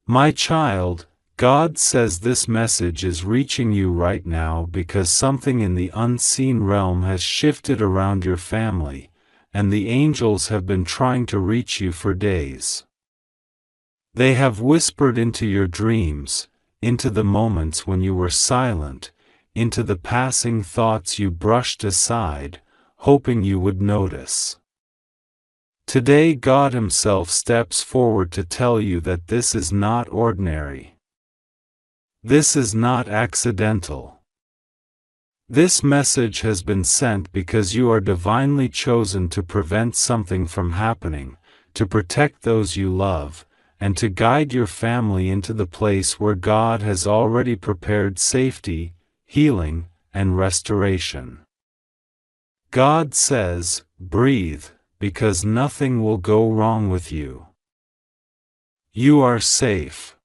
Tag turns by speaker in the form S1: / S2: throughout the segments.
S1: My child, God says this message is reaching you right now because something in the unseen realm has shifted around your family, and the angels have been trying to reach you for days. They have whispered into your dreams, into the moments when you were silent, into the passing thoughts you brushed aside, hoping you would notice. Today God Himself steps forward to tell you that this is not ordinary. This is not accidental. This message has been sent because you are divinely chosen to prevent something from happening, to protect those you love, and to guide your family into the place where God has already prepared safety, healing, and restoration. God says, breathe, because nothing will go wrong with you. You are safe.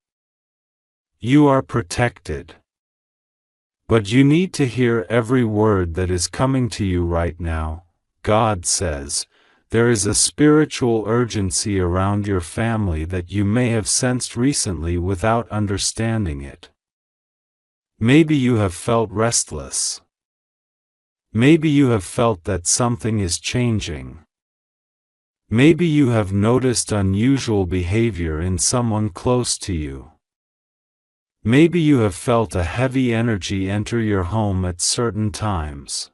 S1: You are protected. But you need to hear every word that is coming to you right now. God says, there is a spiritual urgency around your family that you may have sensed recently without understanding it. Maybe you have felt restless. Maybe you have felt that something is changing. Maybe you have noticed unusual behavior in someone close to you. Maybe you have felt a heavy energy enter your home at certain times.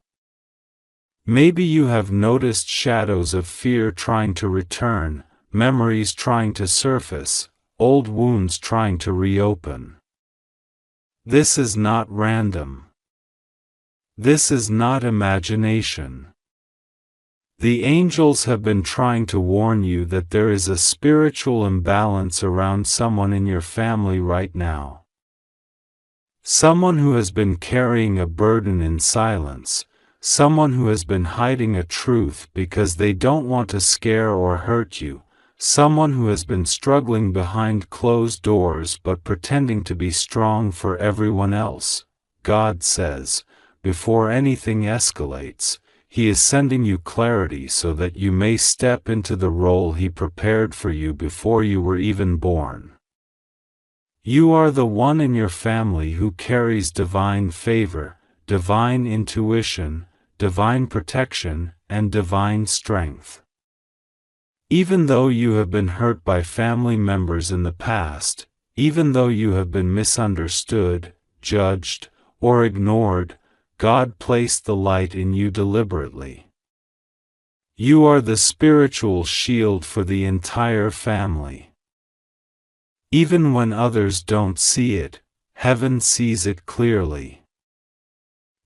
S1: Maybe you have noticed shadows of fear trying to return, memories trying to surface, old wounds trying to reopen. This is not random. This is not imagination. The angels have been trying to warn you that there is a spiritual imbalance around someone in your family right now. Someone who has been carrying a burden in silence, someone who has been hiding a truth because they don't want to scare or hurt you, someone who has been struggling behind closed doors but pretending to be strong for everyone else. God says, before anything escalates, He is sending you clarity so that you may step into the role He prepared for you before you were even born. You are the one in your family who carries divine favor, divine intuition, divine protection, and divine strength. Even though you have been hurt by family members in the past, even though you have been misunderstood, judged, or ignored, God placed the light in you deliberately. You are the spiritual shield for the entire family. Even when others don't see it, heaven sees it clearly.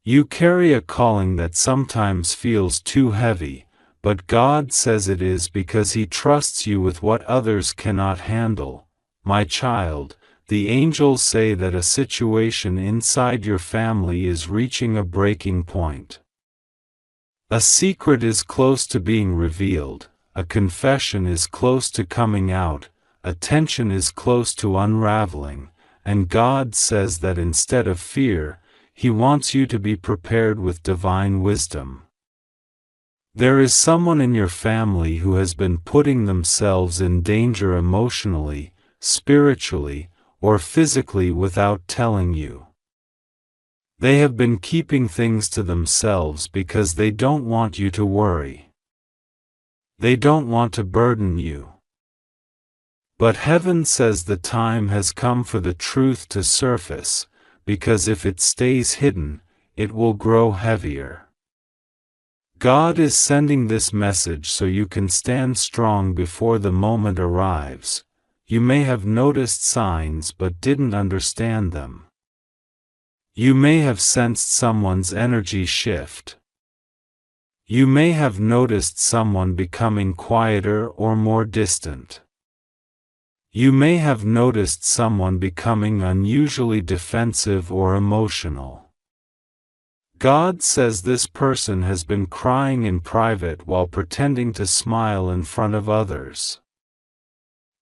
S1: You carry a calling that sometimes feels too heavy, but God says it is because He trusts you with what others cannot handle. My child, the angels say that a situation inside your family is reaching a breaking point. A secret is close to being revealed, a confession is close to coming out, a tension is close to unraveling, and God says that instead of fear, He wants you to be prepared with divine wisdom. There is someone in your family who has been putting themselves in danger emotionally, spiritually, or physically without telling you. They have been keeping things to themselves because they don't want you to worry. They don't want to burden you. But heaven says the time has come for the truth to surface, because if it stays hidden, it will grow heavier. God is sending this message so you can stand strong before the moment arrives. You may have noticed signs but didn't understand them. You may have sensed someone's energy shift. You may have noticed someone becoming quieter or more distant. You may have noticed someone becoming unusually defensive or emotional. God says this person has been crying in private while pretending to smile in front of others.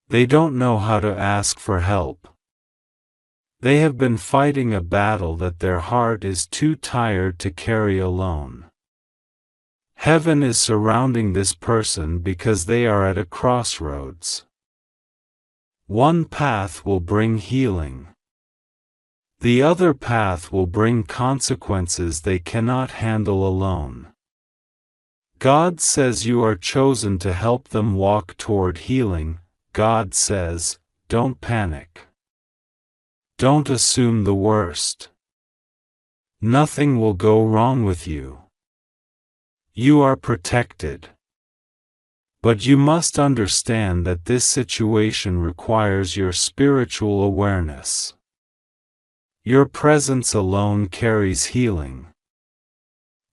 S1: They don't know how to ask for help. They have been fighting a battle that their heart is too tired to carry alone. Heaven is surrounding this person because they are at a crossroads. One path will bring healing. The other path will bring consequences they cannot handle alone. God says you are chosen to help them walk toward healing. God says, don't panic. Don't assume the worst. Nothing will go wrong with you. You are protected. But you must understand that this situation requires your spiritual awareness. Your presence alone carries healing.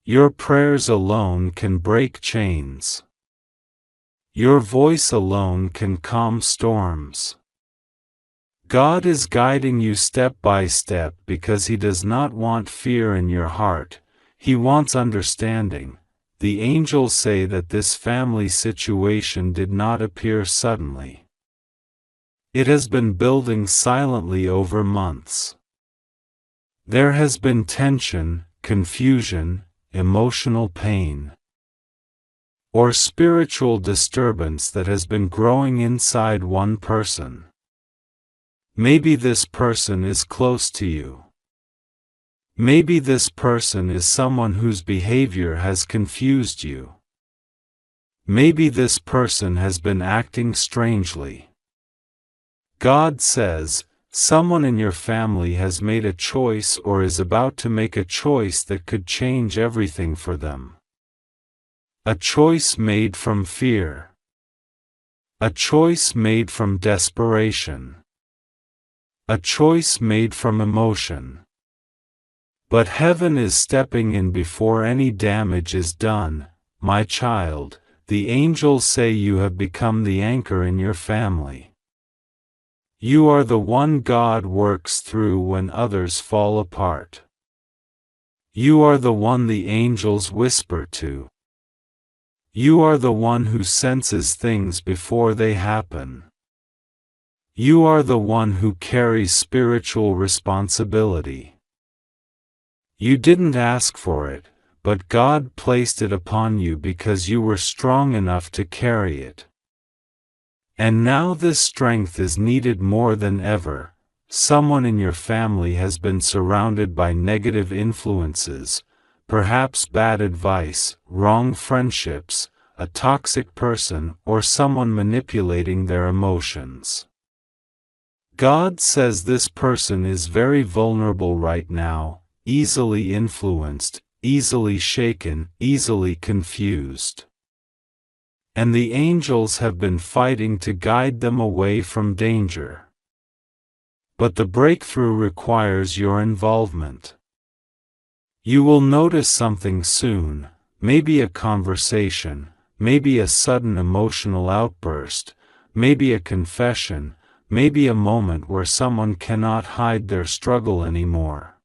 S1: Your prayers alone can break chains. Your voice alone can calm storms. God is guiding you step by step because He does not want fear in your heart, He wants understanding. The angels say that this family situation did not appear suddenly. It has been building silently over months. There has been tension, confusion, emotional pain, or spiritual disturbance that has been growing inside one person. Maybe this person is close to you. Maybe this person is someone whose behavior has confused you. Maybe this person has been acting strangely. God says, someone in your family has made a choice or is about to make a choice that could change everything for them. A choice made from fear. A choice made from desperation. A choice made from emotion. But heaven is stepping in before any damage is done. My child, the angels say you have become the anchor in your family. You are the one God works through when others fall apart. You are the one the angels whisper to. You are the one who senses things before they happen. You are the one who carries spiritual responsibility. You didn't ask for it, but God placed it upon you because you were strong enough to carry it. And now this strength is needed more than ever. Someone in your family has been surrounded by negative influences, perhaps bad advice, wrong friendships, a toxic person, or someone manipulating their emotions. God says this person is very vulnerable right now, easily influenced, easily shaken, easily confused. And the angels have been fighting to guide them away from danger. But the breakthrough requires your involvement. You will notice something soon, maybe a conversation, maybe a sudden emotional outburst, maybe a confession, maybe a moment where someone cannot hide their struggle anymore.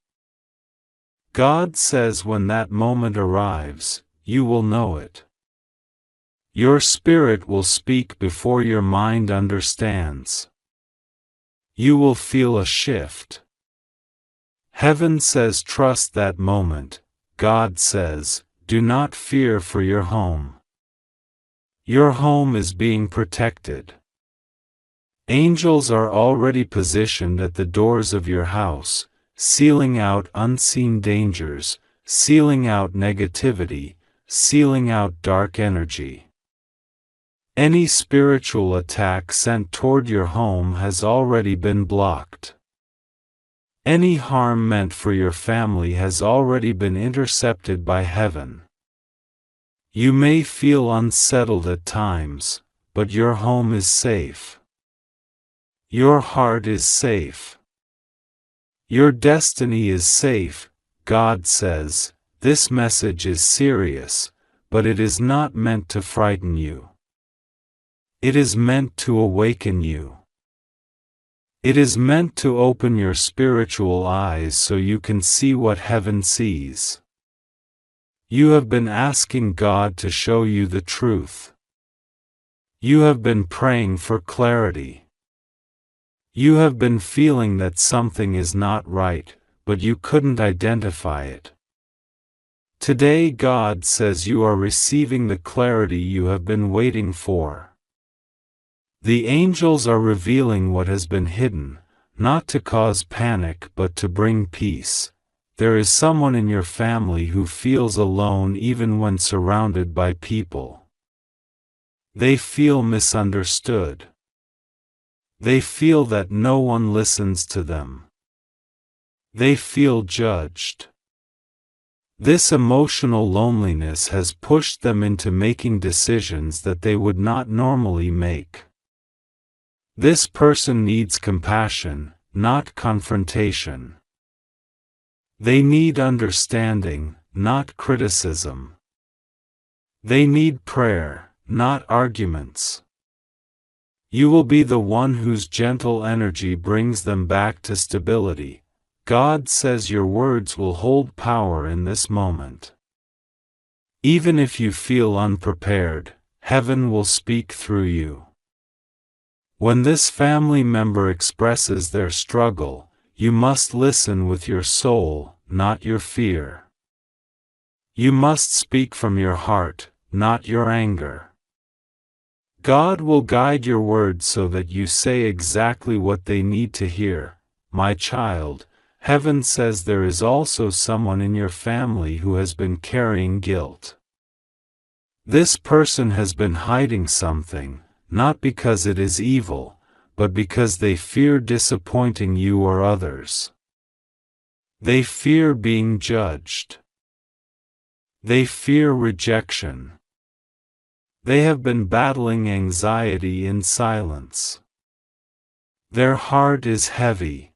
S1: God says when that moment arrives, you will know it. Your spirit will speak before your mind understands. You will feel a shift. Heaven says trust that moment. God says, do not fear for your home. Your home is being protected. Angels are already positioned at the doors of your house, sealing out unseen dangers, sealing out negativity, sealing out dark energy. Any spiritual attack sent toward your home has already been blocked. Any harm meant for your family has already been intercepted by heaven. You may feel unsettled at times, but your home is safe. Your heart is safe. Your destiny is safe. God says, this message is serious, but it is not meant to frighten you. It is meant to awaken you. It is meant to open your spiritual eyes so you can see what heaven sees. You have been asking God to show you the truth. You have been praying for clarity. You have been feeling that something is not right, but you couldn't identify it. Today God says you are receiving the clarity you have been waiting for. The angels are revealing what has been hidden, not to cause panic but to bring peace. There is someone in your family who feels alone even when surrounded by people. They feel misunderstood. They feel that no one listens to them. They feel judged. This emotional loneliness has pushed them into making decisions that they would not normally make. This person needs compassion, not confrontation. They need understanding, not criticism. They need prayer, not arguments. You will be the one whose gentle energy brings them back to stability. God says your words will hold power in this moment. Even if you feel unprepared, heaven will speak through you. When this family member expresses their struggle, you must listen with your soul, not your fear. You must speak from your heart, not your anger. God will guide your words so that you say exactly what they need to hear. My child, heaven says there is also someone in your family who has been carrying guilt. This person has been hiding something, not because it is evil, but because they fear disappointing you or others. They fear being judged. They fear rejection. They have been battling anxiety in silence. Their heart is heavy.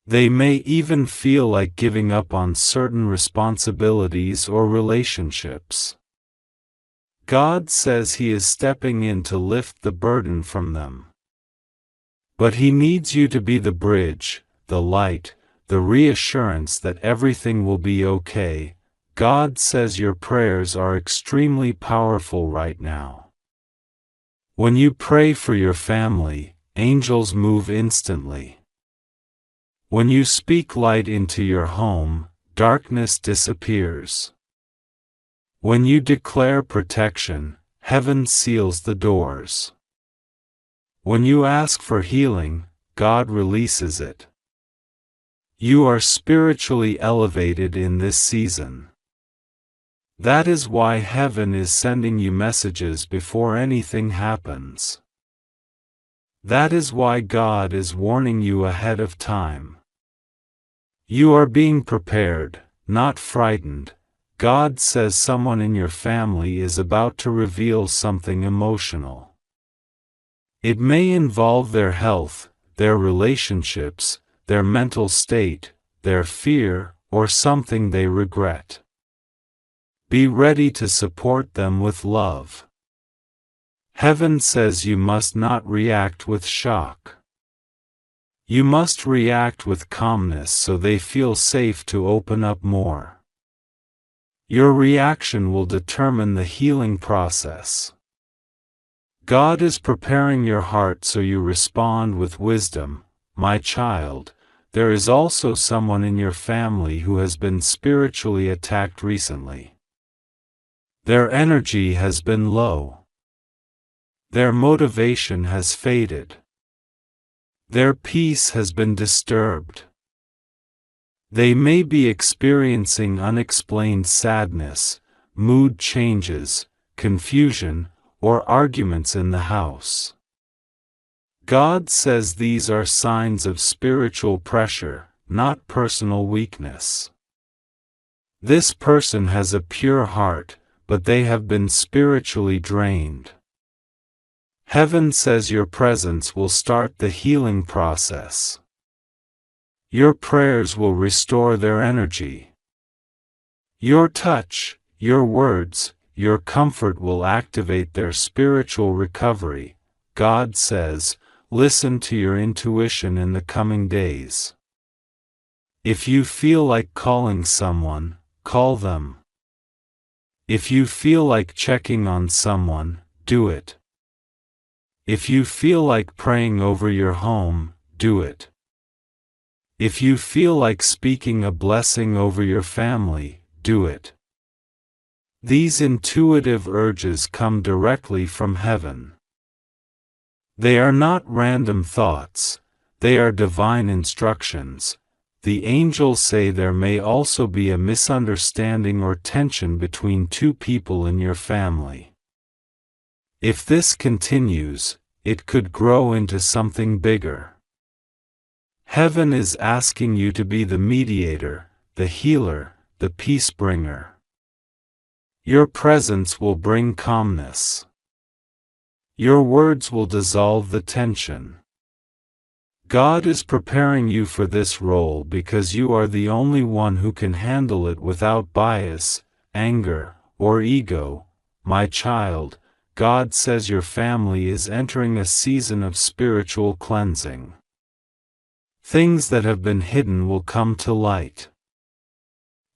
S1: They may even feel like giving up on certain responsibilities or relationships. God says He is stepping in to lift the burden from them. But He needs you to be the bridge, the light, the reassurance that everything will be okay. God says your prayers are extremely powerful right now. When you pray for your family, angels move instantly. When you speak light into your home, darkness disappears. When you declare protection, heaven seals the doors. When you ask for healing, God releases it. You are spiritually elevated in this season. That is why heaven is sending you messages before anything happens. That is why God is warning you ahead of time. You are being prepared, not frightened. God says someone in your family is about to reveal something emotional. It may involve their health, their relationships, their mental state, their fear, or something they regret. Be ready to support them with love. Heaven says you must not react with shock. You must react with calmness so they feel safe to open up more. Your reaction will determine the healing process. God is preparing your heart so you respond with wisdom. My child, there is also someone in your family who has been spiritually attacked recently. Their energy has been low. Their motivation has faded. Their peace has been disturbed. They may be experiencing unexplained sadness, mood changes, confusion, or arguments in the house. God says these are signs of spiritual pressure, not personal weakness. This person has a pure heart, but they have been spiritually drained. Heaven says your presence will start the healing process. Your prayers will restore their energy. Your touch, your words, your comfort will activate their spiritual recovery. God says, listen to your intuition in the coming days. If you feel like calling someone, call them. If you feel like checking on someone, do it. If you feel like praying over your home, do it. If you feel like speaking a blessing over your family, do it. These intuitive urges come directly from heaven. They are not random thoughts, they are divine instructions. The angels say there may also be a misunderstanding or tension between two people in your family. If this continues, it could grow into something bigger. Heaven is asking you to be the mediator, the healer, the peace bringer. Your presence will bring calmness. Your words will dissolve the tension. God is preparing you for this role because you are the only one who can handle it without bias, anger, or ego. My child, God says your family is entering a season of spiritual cleansing. Things that have been hidden will come to light.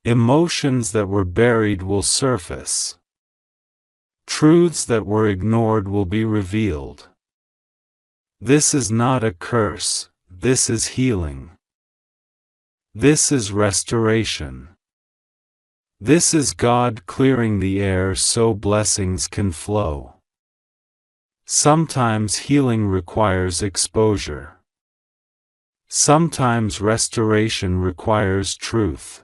S1: Emotions that were buried will surface. Truths that were ignored will be revealed. This is not a curse, this is healing. This is restoration. This is God clearing the air so blessings can flow. Sometimes healing requires exposure. Sometimes restoration requires truth.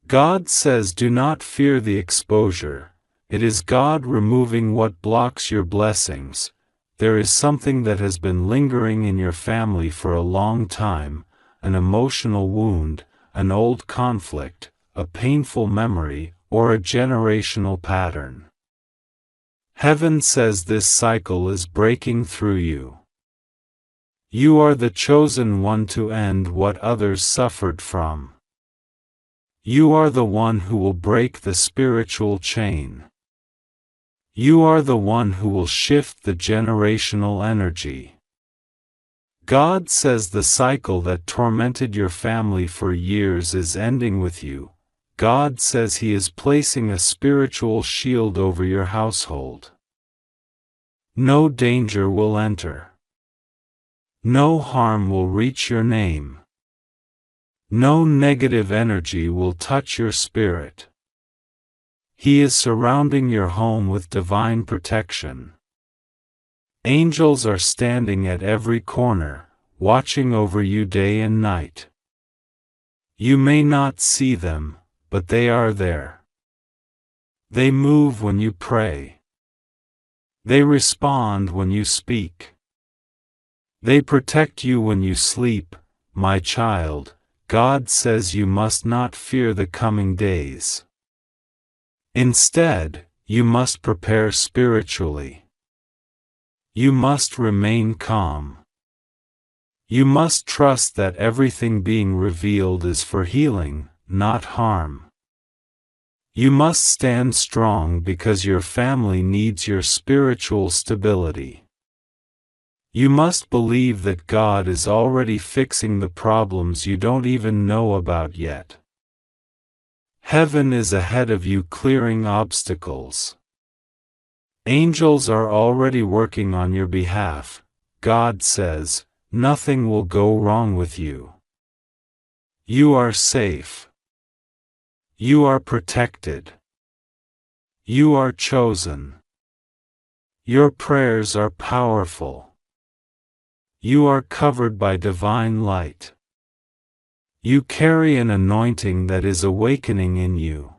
S1: God says do not fear the exposure. It is God removing what blocks your blessings. There is something that has been lingering in your family for a long time, an emotional wound, an old conflict, a painful memory, or a generational pattern. Heaven says this cycle is breaking through you. You are the chosen one to end what others suffered from. You are the one who will break the spiritual chain. You are the one who will shift the generational energy. God says the cycle that tormented your family for years is ending with you. God says He is placing a spiritual shield over your household. No danger will enter. No harm will reach your name. No negative energy will touch your spirit. He is surrounding your home with divine protection. Angels are standing at every corner, watching over you day and night. You may not see them, but they are there. They move when you pray. They respond when you speak. They protect you when you sleep, my child. God says you must not fear the coming days. Instead, you must prepare spiritually. You must remain calm. You must trust that everything being revealed is for healing, not harm. You must stand strong because your family needs your spiritual stability. You must believe that God is already fixing the problems you don't even know about yet. Heaven is ahead of you clearing obstacles. Angels are already working on your behalf. God says, nothing will go wrong with you. You are safe. You are protected. You are chosen. Your prayers are powerful. You are covered by divine light. You carry an anointing that is awakening in you.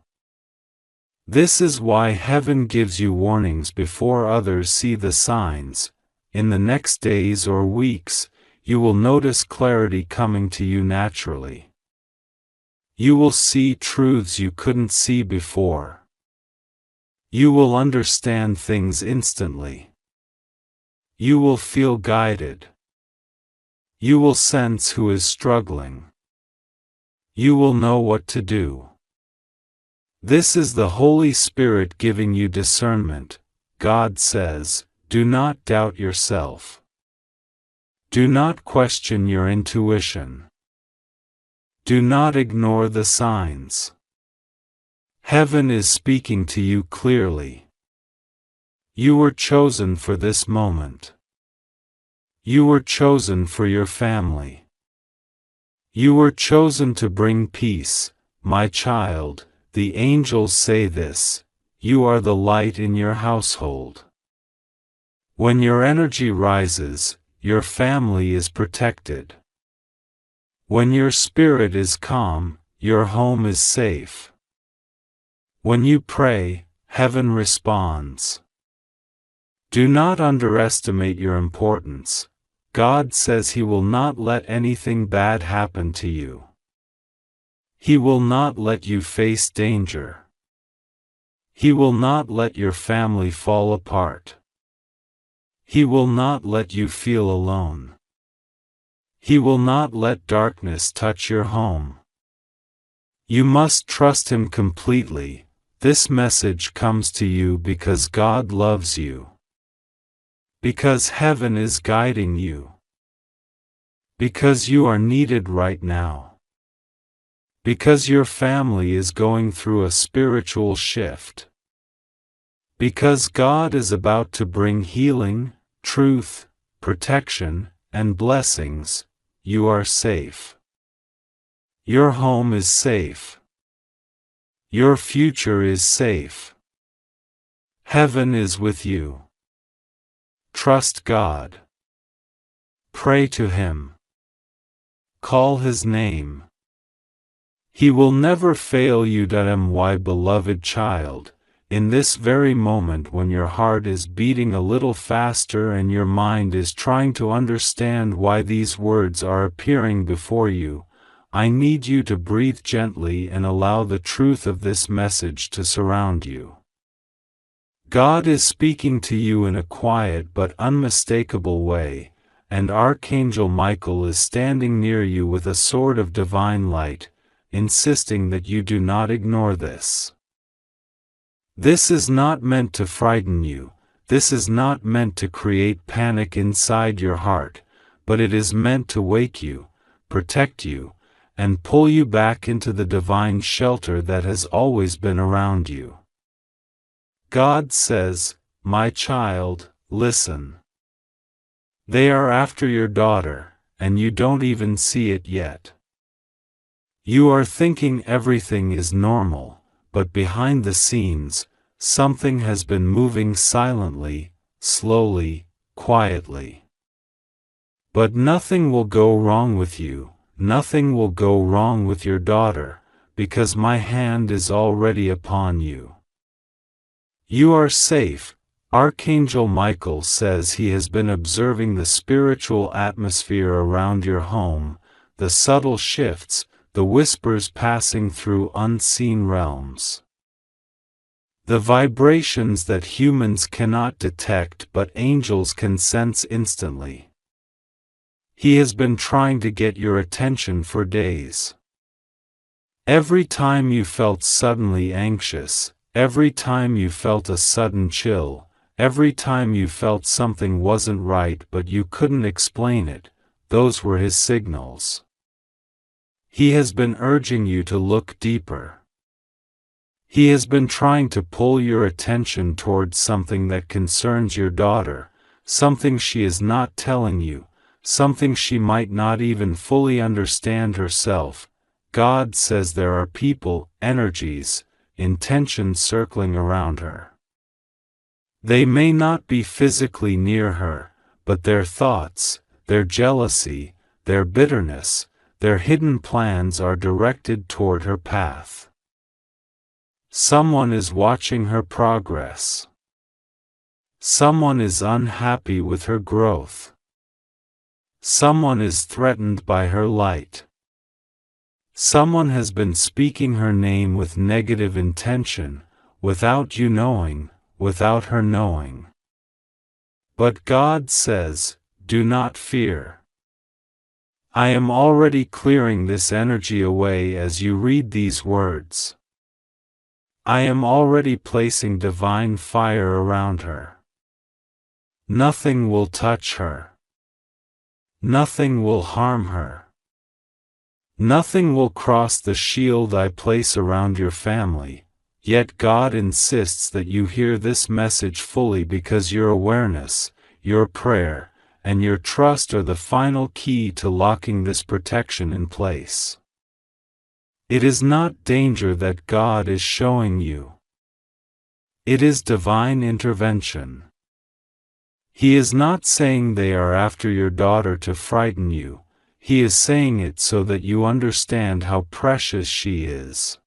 S1: This is why heaven gives you warnings before others see the signs. In the next days or weeks, you will notice clarity coming to you naturally. You will see truths you couldn't see before. You will understand things instantly. You will feel guided. You will sense who is struggling. You will know what to do. This is the Holy Spirit giving you discernment. God says, do not doubt yourself. Do not question your intuition. Do not ignore the signs. Heaven is speaking to you clearly. You were chosen for this moment. You were chosen for your family. You were chosen to bring peace, my child. The angels say this, you are the light in your household. When your energy rises, your family is protected. When your spirit is calm, your home is safe. When you pray, heaven responds. Do not underestimate your importance. God says He will not let anything bad happen to you. He will not let you face danger. He will not let your family fall apart. He will not let you feel alone. He will not let darkness touch your home. You must trust Him completely. This message comes to you because God loves you. Because heaven is guiding you. Because you are needed right now. Because your family is going through a spiritual shift. Because God is about to bring healing, truth, protection, and blessings, you are safe. Your home is safe. Your future is safe. Heaven is with you. Trust God. Pray to Him. Call His name. He will never fail you. My beloved child, in this very moment when your heart is beating a little faster and your mind is trying to understand why these words are appearing before you, I need you to breathe gently and allow the truth of this message to surround you. God is speaking to you in a quiet but unmistakable way, and Archangel Michael is standing near you with a sword of divine light, insisting that you do not ignore this. This is not meant to frighten you, this is not meant to create panic inside your heart, but it is meant to wake you, protect you, and pull you back into the divine shelter that has always been around you. God says, my child, listen. They are after your daughter, and you don't even see it yet. You are thinking everything is normal, but behind the scenes, something has been moving silently, slowly, quietly. But nothing will go wrong with you, nothing will go wrong with your daughter, because my hand is already upon you. You are safe. Archangel Michael says he has been observing the spiritual atmosphere around your home, the subtle shifts, the whispers passing through unseen realms. The vibrations that humans cannot detect but angels can sense instantly. He has been trying to get your attention for days. Every time you felt suddenly anxious, every time you felt a sudden chill, every time you felt something wasn't right but you couldn't explain it, those were his signals. He has been urging you to look deeper. He has been trying to pull your attention towards something that concerns your daughter, something she is not telling you, something she might not even fully understand herself. God says there are people, energies, intentions circling around her. They may not be physically near her, but their thoughts, their jealousy, their bitterness, their hidden plans are directed toward her path. Someone is watching her progress. Someone is unhappy with her growth. Someone is threatened by her light. Someone has been speaking her name with negative intention, without you knowing, without her knowing. But God says, do not fear. I am already clearing this energy away as you read these words. I am already placing divine fire around her. Nothing will touch her. Nothing will harm her. Nothing will cross the shield I place around your family, yet God insists that you hear this message fully because your awareness, your prayer, and your trust are the final key to locking this protection in place. It is not danger that God is showing you. It is divine intervention. He is not saying they are after your daughter to frighten you. He is saying it so that you understand how precious she is,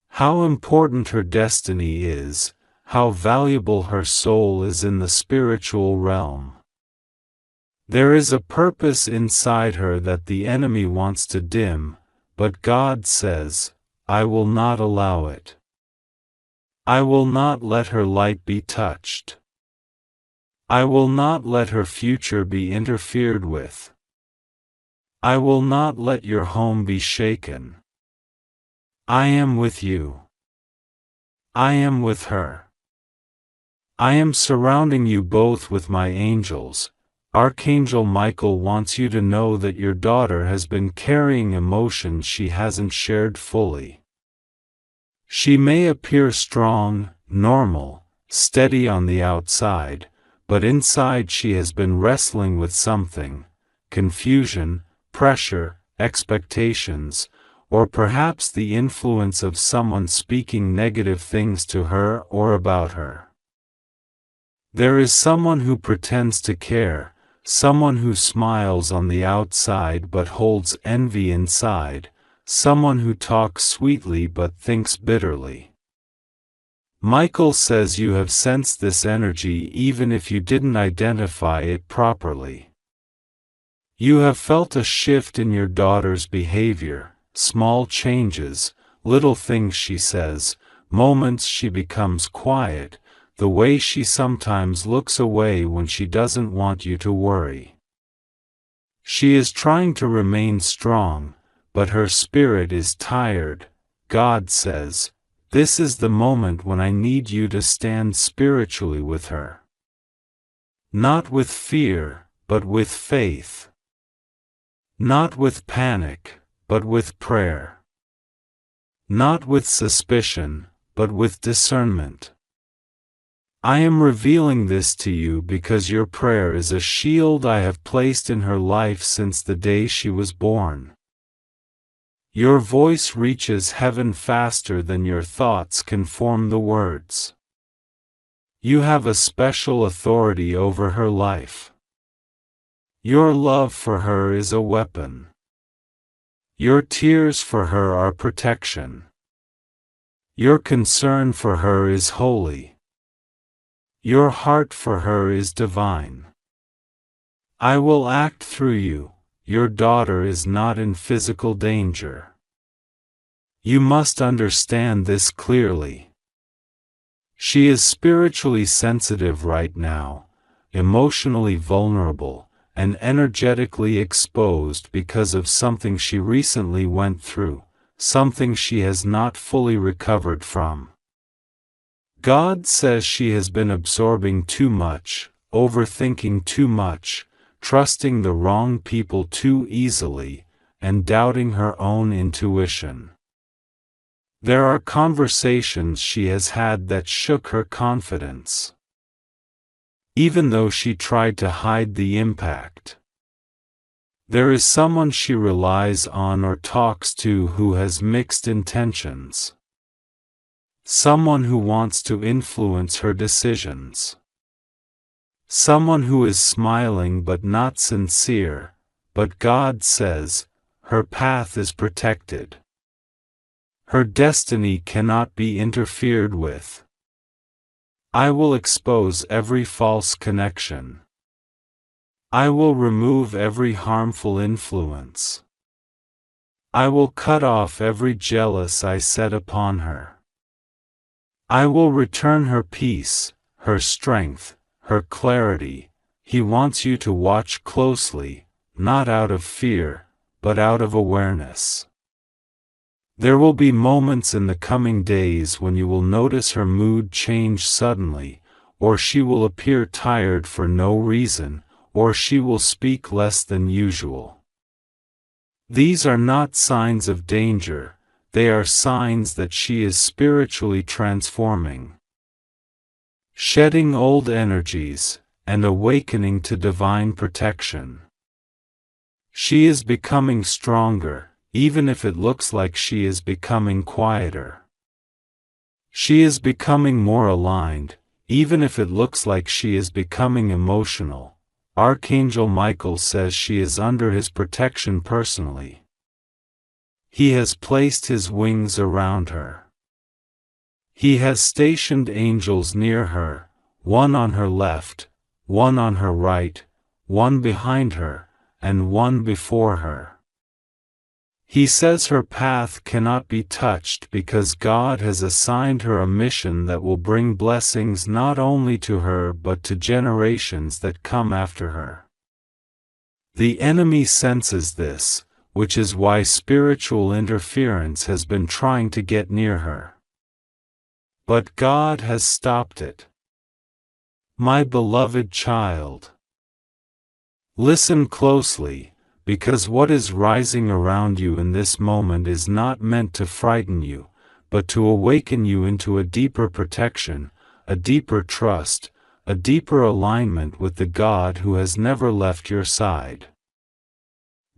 S1: how important her destiny is, how valuable her soul is in the spiritual realm. There is a purpose inside her that the enemy wants to dim, but God says, I will not allow it. I will not let her light be touched. I will not let her future be interfered with. I will not let your home be shaken. I am with you. I am with her. I am surrounding you both with my angels. Archangel Michael wants you to know that your daughter has been carrying emotions she hasn't shared fully. She may appear strong, normal, steady on the outside, but inside she has been wrestling with something: confusion, pressure, expectations, or perhaps the influence of someone speaking negative things to her or about her. There is someone who pretends to care, someone who smiles on the outside but holds envy inside, someone who talks sweetly but thinks bitterly. Michael says you have sensed this energy even if you didn't identify it properly. You have felt a shift in your daughter's behavior, small changes, little things she says, moments she becomes quiet, the way she sometimes looks away when she doesn't want you to worry. She is trying to remain strong, but her spirit is tired. God says, this is the moment when I need you to stand spiritually with her. Not with fear, but with faith. Not with panic, but with prayer. Not with suspicion, but with discernment. I am revealing this to you because your prayer is a shield I have placed in her life since the day she was born. Your voice reaches heaven faster than your thoughts can form the words. You have a special authority over her life. Your love for her is a weapon. Your tears for her are protection. Your concern for her is holy. Your heart for her is divine. I will act through you. Your daughter is not in physical danger. You must understand this clearly. She is spiritually sensitive right now, emotionally vulnerable, and energetically exposed because of something she recently went through, something she has not fully recovered from. God says she has been absorbing too much, overthinking too much, trusting the wrong people too easily, and doubting her own intuition. There are conversations she has had that shook her confidence, even though she tried to hide the impact. There is someone she relies on or talks to who has mixed intentions. Someone who wants to influence her decisions. Someone who is smiling but not sincere, but God says, her path is protected. Her destiny cannot be interfered with. I will expose every false connection. I will remove every harmful influence. I will cut off every jealous I set upon her. I will return her peace, her strength, her clarity. He wants you to watch closely, not out of fear, but out of awareness. There will be moments in the coming days when you will notice her mood change suddenly, or she will appear tired for no reason, or she will speak less than usual. These are not signs of danger, they are signs that she is spiritually transforming, shedding old energies, and awakening to divine protection. She is becoming stronger, even if it looks like she is becoming quieter. She is becoming more aligned, Even if it looks like she is becoming emotional, Archangel Michael says she is under his protection personally. He has placed his wings around her. He has stationed angels near her, one on her left, one on her right, one behind her, and one before her. He says her path cannot be touched because God has assigned her a mission that will bring blessings not only to her but to generations that come after her. The enemy senses this, which is why spiritual interference has been trying to get near her. But God has stopped it. My beloved child, listen closely, because what is rising around you in this moment is not meant to frighten you, but to awaken you into a deeper protection, a deeper trust, a deeper alignment with the God who has never left your side.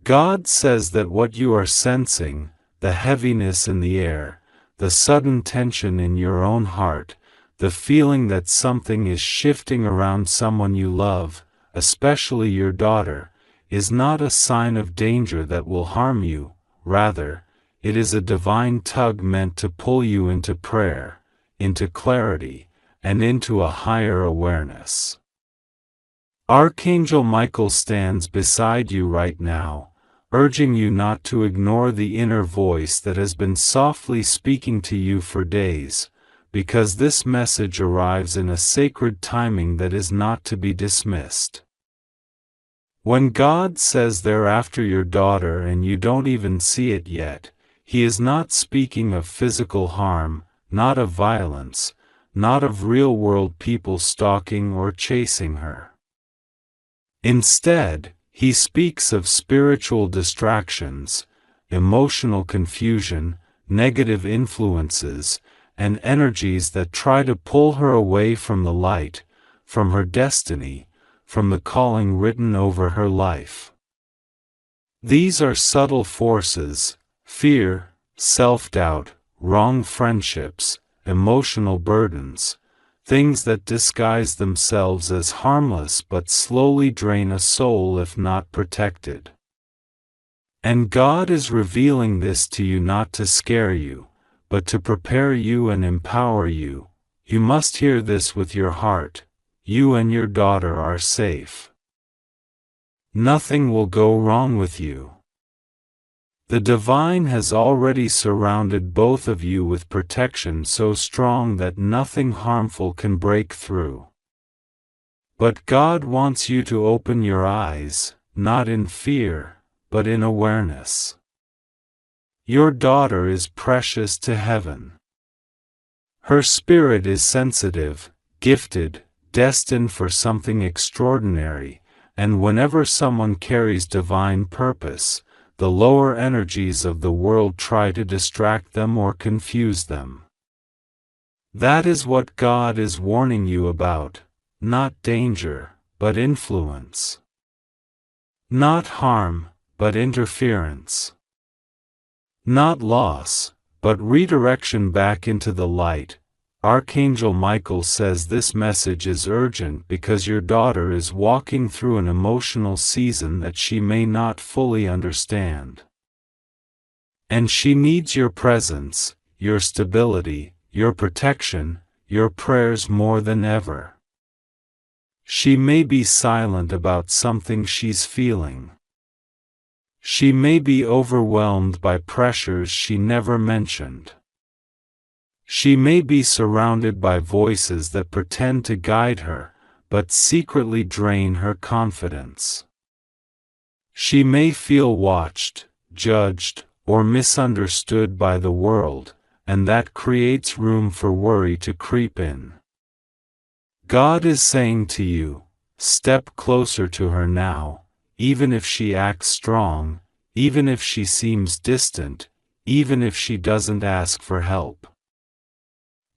S1: God says that what you are sensing, the heaviness in the air, the sudden tension in your own heart, the feeling that something is shifting around someone you love, especially your daughter, is not a sign of danger that will harm you. Rather, it is a divine tug meant to pull you into prayer, into clarity, and into a higher awareness. Archangel Michael stands beside you right now, urging you not to ignore the inner voice that has been softly speaking to you for days, because this message arrives in a sacred timing that is not to be dismissed. When God says they're after your daughter and you don't even see it yet, He is not speaking of physical harm, not of violence, not of real-world people stalking or chasing her. Instead, He speaks of spiritual distractions, emotional confusion, negative influences, and energies that try to pull her away from the light, from her destiny, from the calling written over her life. These are subtle forces: fear, self-doubt, wrong friendships, emotional burdens, things that disguise themselves as harmless but slowly drain a soul if not protected. And God is revealing this to you not to scare you, but to prepare you and empower you. You must hear this with your heart. You and your daughter are safe. Nothing will go wrong with you. The divine has already surrounded both of you with protection so strong that nothing harmful can break through. But God wants you to open your eyes, not in fear, but in awareness. Your daughter is precious to heaven. Her spirit is sensitive, gifted, destined for something extraordinary, and whenever someone carries divine purpose, the lower energies of the world try to distract them or confuse them. That is what God is warning you about, not danger, but influence. Not harm, but interference. Not loss, but redirection back into the light. Archangel Michael says this message is urgent because your daughter is walking through an emotional season that she may not fully understand. And she needs your presence, your stability, your protection, your prayers more than ever. She may be silent about something she's feeling. She may be overwhelmed by pressures she never mentioned. She may be surrounded by voices that pretend to guide her, but secretly drain her confidence. She may feel watched, judged, or misunderstood by the world, and that creates room for worry to creep in. God is saying to you, step closer to her now, even if she acts strong, even if she seems distant, even if she doesn't ask for help.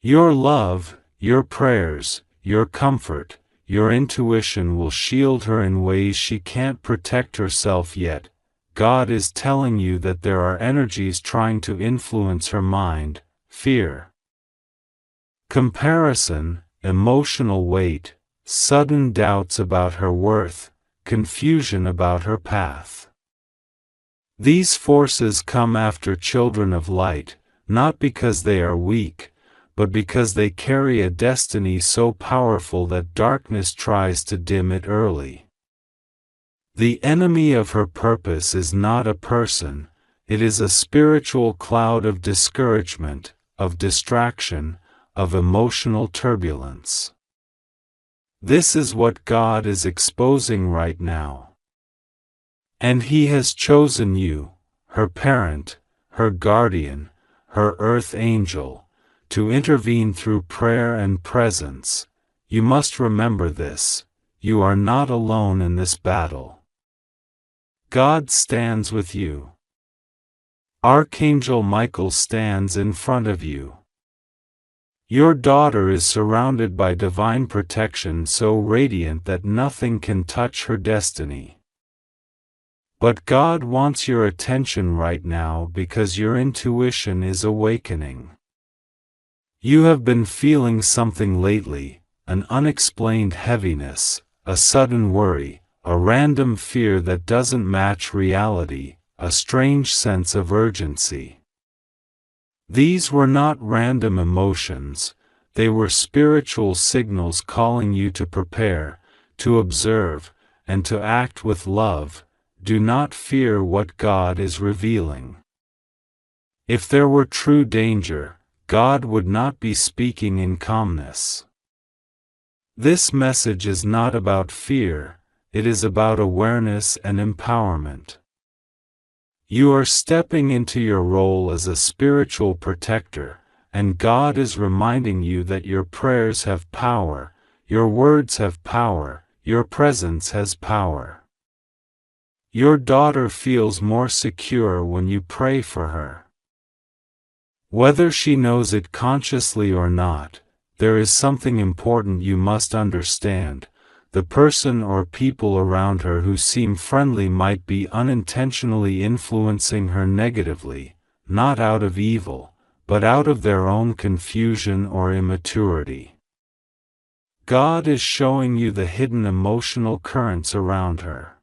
S1: Your love, your prayers, your comfort, your intuition will shield her in ways she can't protect herself yet. God is telling you that there are energies trying to influence her mind: fear, comparison, emotional weight, sudden doubts about her worth, confusion about her path. These forces come after children of light, not because they are weak, but because they carry a destiny so powerful that darkness tries to dim it early. The enemy of her purpose is not a person, it is a spiritual cloud of discouragement, of distraction, of emotional turbulence. This is what God is exposing right now. And He has chosen you, her parent, her guardian, her earth angel, to intervene through prayer and presence. You must remember this, you are not alone in this battle. God stands with you. Archangel Michael stands in front of you. Your daughter is surrounded by divine protection so radiant that nothing can touch her destiny. But God wants your attention right now because your intuition is awakening. You have been feeling something lately, an unexplained heaviness, a sudden worry, a random fear that doesn't match reality, a strange sense of urgency. These were not random emotions, they were spiritual signals calling you to prepare, to observe, and to act with love. Do not fear what God is revealing. If there were true danger, God would not be speaking in calmness. This message is not about fear, it is about awareness and empowerment. You are stepping into your role as a spiritual protector, and God is reminding you that your prayers have power, your words have power, your presence has power. Your daughter feels more secure when you pray for her. Whether she knows it consciously or not, there is something important you must understand. The person or people around her who seem friendly might be unintentionally influencing her negatively, not out of evil, but out of their own confusion or immaturity. God is showing you the hidden emotional currents around her.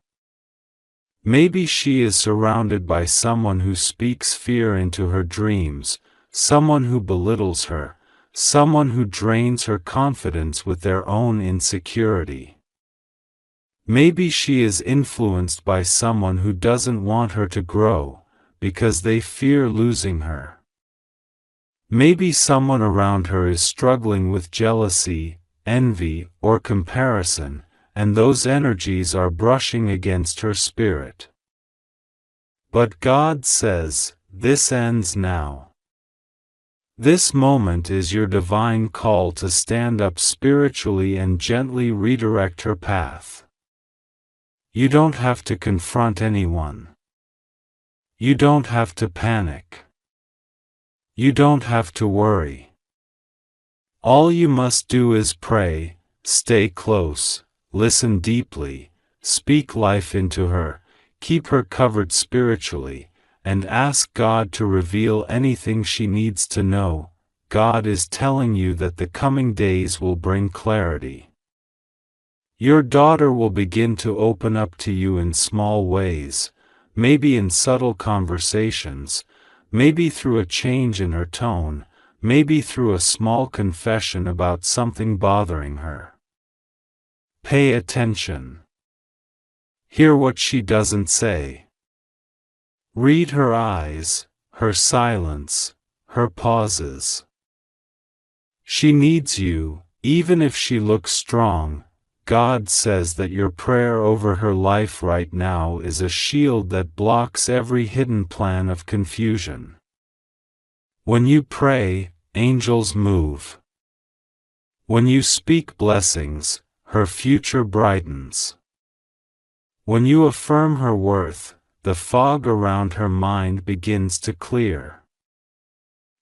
S1: Maybe she is surrounded by someone who speaks fear into her dreams, someone who belittles her, someone who drains her confidence with their own insecurity. Maybe she is influenced by someone who doesn't want her to grow, because they fear losing her. Maybe someone around her is struggling with jealousy, envy, or comparison, and those energies are brushing against her spirit. But God says, this ends now. This moment is your divine call to stand up spiritually and gently redirect her path. You don't have to confront anyone. You don't have to panic. You don't have to worry. All you must do is pray, stay close, listen deeply, speak life into her, keep her covered spiritually, and ask God to reveal anything she needs to know. God is telling you that the coming days will bring clarity. Your daughter will begin to open up to you in small ways, maybe in subtle conversations, maybe through a change in her tone, maybe through a small confession about something bothering her. Pay attention. Hear what she doesn't say. Read her eyes, her silence, her pauses. She needs you, even if she looks strong. God says that your prayer over her life right now is a shield that blocks every hidden plan of confusion. When you pray, angels move. When you speak blessings, her future brightens. When you affirm her worth, the fog around her mind begins to clear.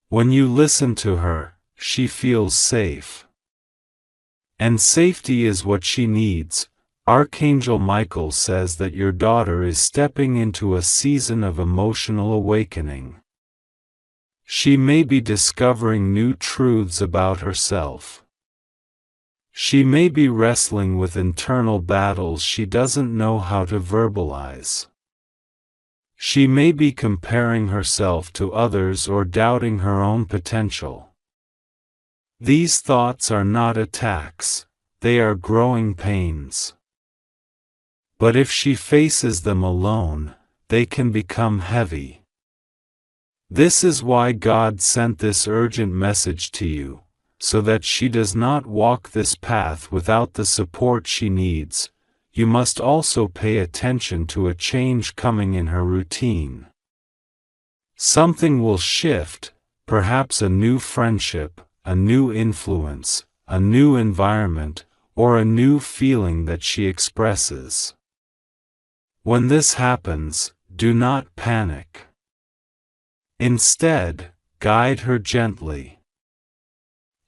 S1: When you listen to her, she feels safe. And safety is what she needs. Archangel Michael says that your daughter is stepping into a season of emotional awakening. She may be discovering new truths about herself. She may be wrestling with internal battles she doesn't know how to verbalize. She may be comparing herself to others or doubting her own potential. These thoughts are not attacks, they are growing pains. But if she faces them alone, they can become heavy. This is why God sent this urgent message to you, so that she does not walk this path without the support she needs. You must also pay attention to a change coming in her routine. Something will shift, perhaps a new friendship, a new influence, a new environment, or a new feeling that she expresses. When this happens, do not panic. Instead, guide her gently.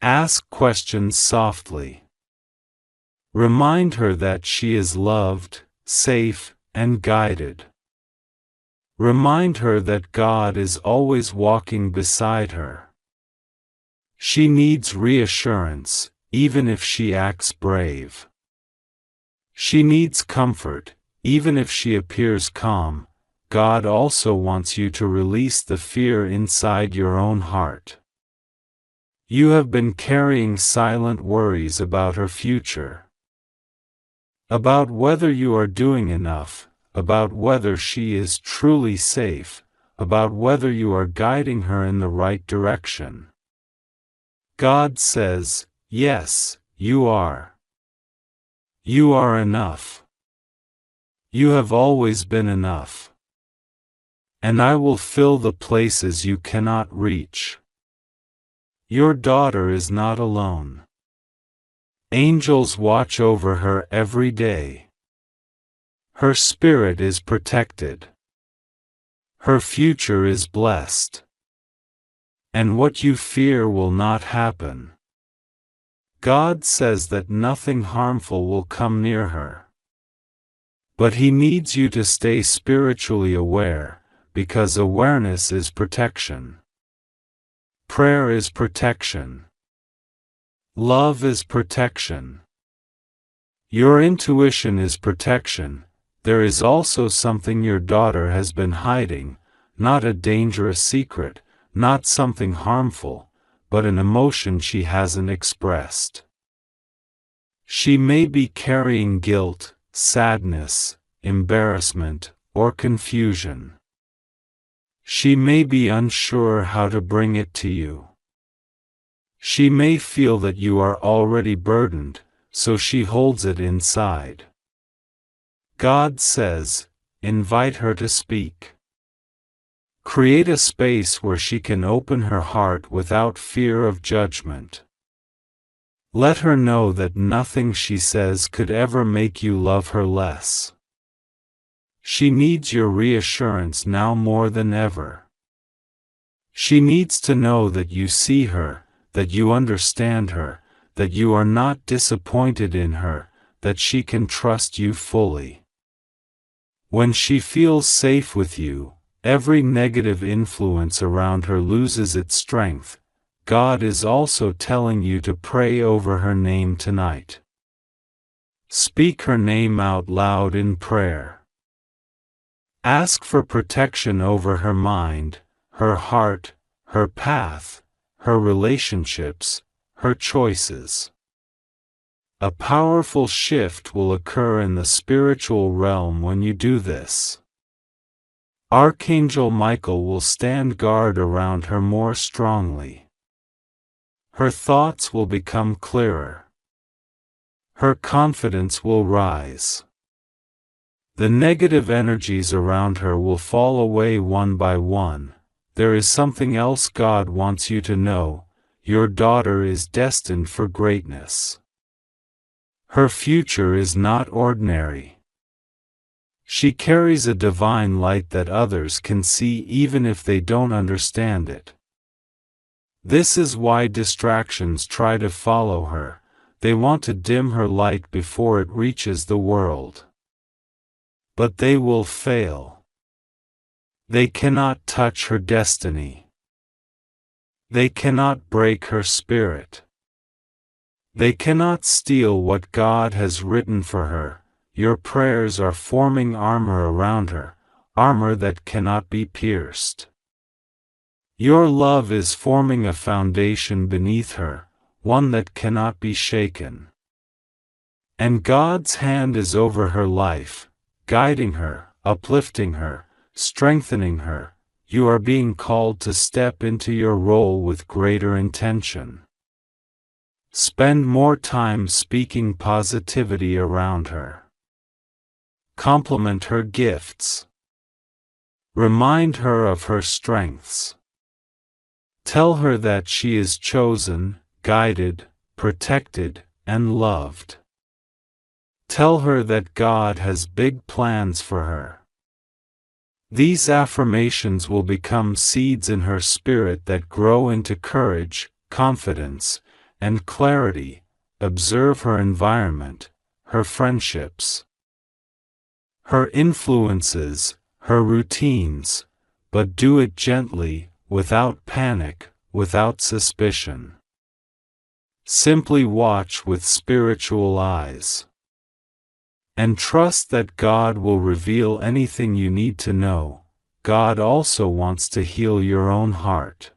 S1: Ask questions softly. Remind her that she is loved, safe, and guided. Remind her that God is always walking beside her. She needs reassurance, even if she acts brave. She needs comfort, even if she appears calm. God also wants you to release the fear inside your own heart. You have been carrying silent worries about her future. About whether you are doing enough, about whether she is truly safe, about whether you are guiding her in the right direction. God says, yes, you are. You are enough. You have always been enough. And I will fill the places you cannot reach. Your daughter is not alone. Angels watch over her every day. Her spirit is protected. Her future is blessed. And what you fear will not happen. God says that nothing harmful will come near her. But He needs you to stay spiritually aware, because awareness is protection. Prayer is protection. Love is protection. Your intuition is protection. There is also something your daughter has been hiding, not a dangerous secret, not something harmful, but an emotion she hasn't expressed. She may be carrying guilt, sadness, embarrassment, or confusion. She may be unsure how to bring it to you. She may feel that you are already burdened, so she holds it inside. God says, invite her to speak. Create a space where she can open her heart without fear of judgment. Let her know that nothing she says could ever make you love her less. She needs your reassurance now more than ever. She needs to know that you see her, that you understand her, that you are not disappointed in her, that she can trust you fully. When she feels safe with you, every negative influence around her loses its strength. God is also telling you to pray over her name tonight. Speak her name out loud in prayer. Ask for protection over her mind, her heart, her path, her relationships, her choices. A powerful shift will occur in the spiritual realm when you do this. Archangel Michael will stand guard around her more strongly. Her thoughts will become clearer. Her confidence will rise. The negative energies around her will fall away one by one. There is something else God wants you to know. Your daughter is destined for greatness. Her future is not ordinary. She carries a divine light that others can see even if they don't understand it. This is why distractions try to follow her. They want to dim her light before it reaches the world. But they will fail. They cannot touch her destiny. They cannot break her spirit. They cannot steal what God has written for her. Your prayers are forming armor around her, armor that cannot be pierced. Your love is forming a foundation beneath her, one that cannot be shaken. And God's hand is over her life, guiding her, uplifting her, strengthening her. You are being called to step into your role with greater intention. Spend more time speaking positivity around her. Compliment her gifts. Remind her of her strengths. Tell her that she is chosen, guided, protected, and loved. Tell her that God has big plans for her. These affirmations will become seeds in her spirit that grow into courage, confidence, and clarity. Observe her environment, her friendships, her influences, her routines, but do it gently, without panic, without suspicion. Simply watch with spiritual eyes. And trust that God will reveal anything you need to know. God also wants to heal your own heart.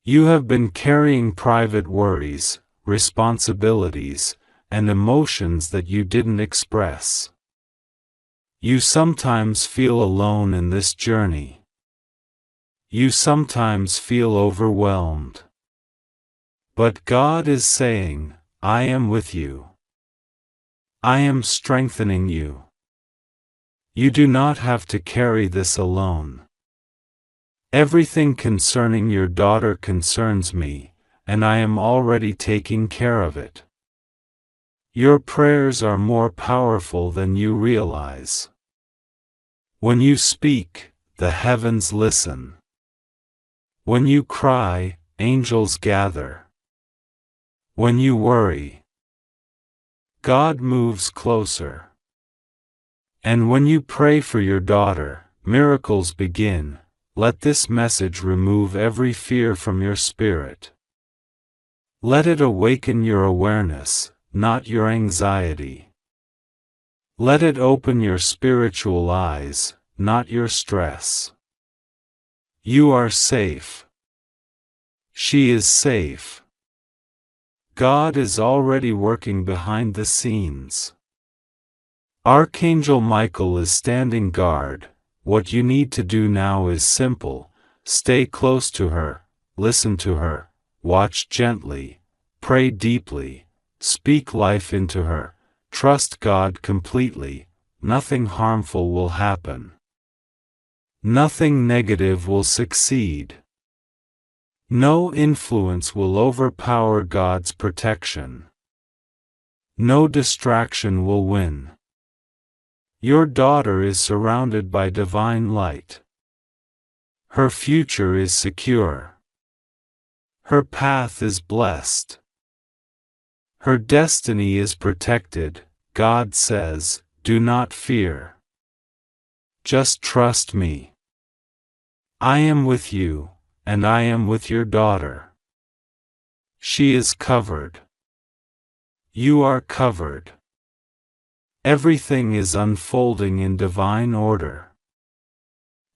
S1: You have been carrying private worries, responsibilities, and emotions that you didn't express. You sometimes feel alone in this journey. You sometimes feel overwhelmed. But God is saying, I am with you. I am strengthening you. You do not have to carry this alone. Everything concerning your daughter concerns me, and I am already taking care of it. Your prayers are more powerful than you realize. When you speak, the heavens listen. When you cry, angels gather. When you worry, God moves closer. And when you pray for your daughter, miracles begin. Let this message remove every fear from your spirit. Let it awaken your awareness, not your anxiety. Let it open your spiritual eyes, not your stress. You are safe. She is safe. God is already working behind the scenes. Archangel Michael is standing guard. What you need to do now is simple. Stay close to her, listen to her, watch gently, pray deeply, speak life into her, trust God completely. Nothing harmful will happen. Nothing negative will succeed. No influence will overpower God's protection. No distraction will win. Your daughter is surrounded by divine light. Her future is secure. Her path is blessed. Her destiny is protected. God says, do not fear. Just trust me. I am with you, and I am with your daughter. She is covered. You are covered. Everything is unfolding in divine order.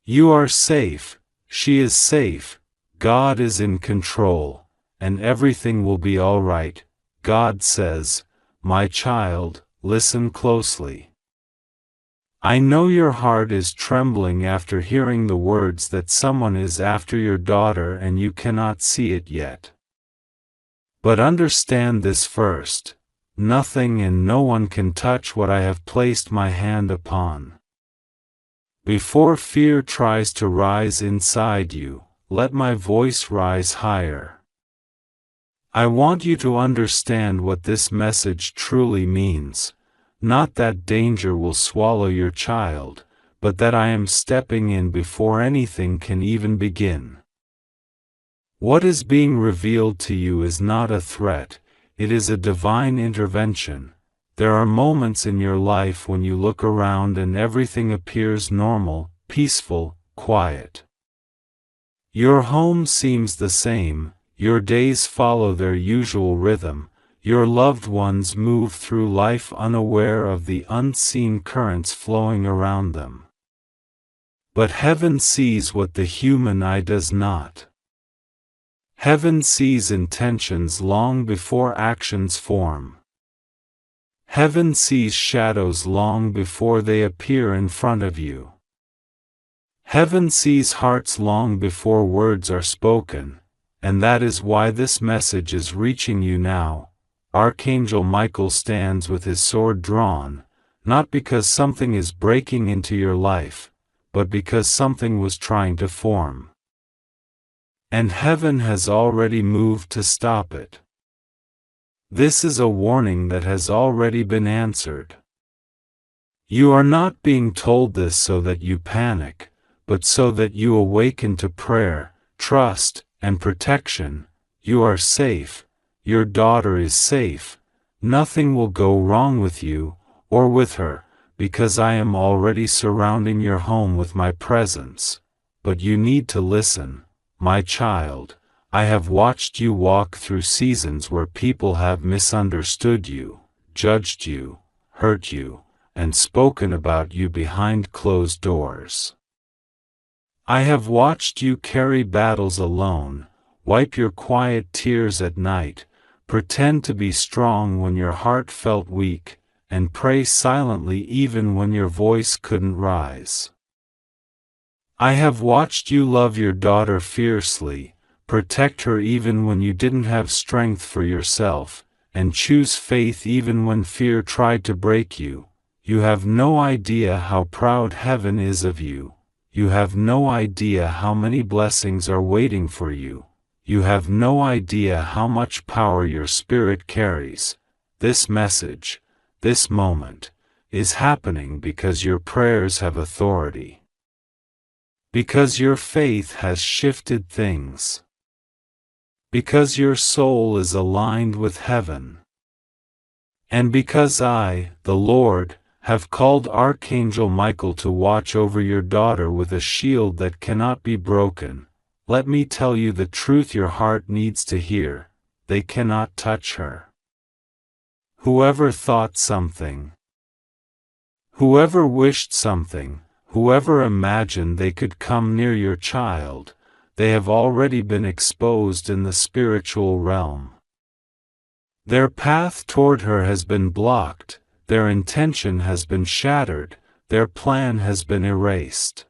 S1: You are safe, she is safe, God is in control, and everything will be all right. God says, my child, listen closely. I know your heart is trembling after hearing the words that someone is after your daughter and you cannot see it yet. But understand this first. Nothing and no one can touch what I have placed my hand upon. Before fear tries to rise inside you, let my voice rise higher. I want you to understand what this message truly means, not that danger will swallow your child, but that I am stepping in before anything can even begin. What is being revealed to you is not a threat. It is a divine intervention. There are moments in your life when you look around and everything appears normal, peaceful, quiet. Your home seems the same, your days follow their usual rhythm, Your loved ones move through life unaware of the unseen currents flowing around them. But heaven sees what the human eye does not. Heaven sees intentions long before actions form. Heaven sees shadows long before they appear in front of you. Heaven sees hearts long before words are spoken, and that is why this message is reaching you now. Archangel Michael stands with his sword drawn, not because something is breaking into your life, but because something was trying to form. And heaven has already moved to stop it. This is a warning that has already been answered. You are not being told this so that you panic, but so that you awaken to prayer, trust, and protection. You are safe. Your daughter is safe. Nothing will go wrong with you, or with her, because I am already surrounding your home with my presence. But you need to listen, my child. I have watched you walk through seasons where people have misunderstood you, judged you, hurt you, and spoken about you behind closed doors. I have watched you carry battles alone, wipe your quiet tears at night, pretend to be strong when your heart felt weak, and pray silently even when your voice couldn't rise. I have watched you love your daughter fiercely, protect her even when you didn't have strength for yourself, and choose faith even when fear tried to break you. You have no idea how proud heaven is of you. You have no idea how many blessings are waiting for you. You have no idea how much power your spirit carries. This message, this moment, is happening because your prayers have authority. Because your faith has shifted things. Because your soul is aligned with heaven. And because I, the Lord, have called Archangel Michael to watch over your daughter with a shield that cannot be broken. Let me tell you the truth your heart needs to hear. They cannot touch her. Whoever thought something, whoever wished something, whoever imagined they could come near your child, they have already been exposed in the spiritual realm. Their path toward her has been blocked, their intention has been shattered, their plan has been erased.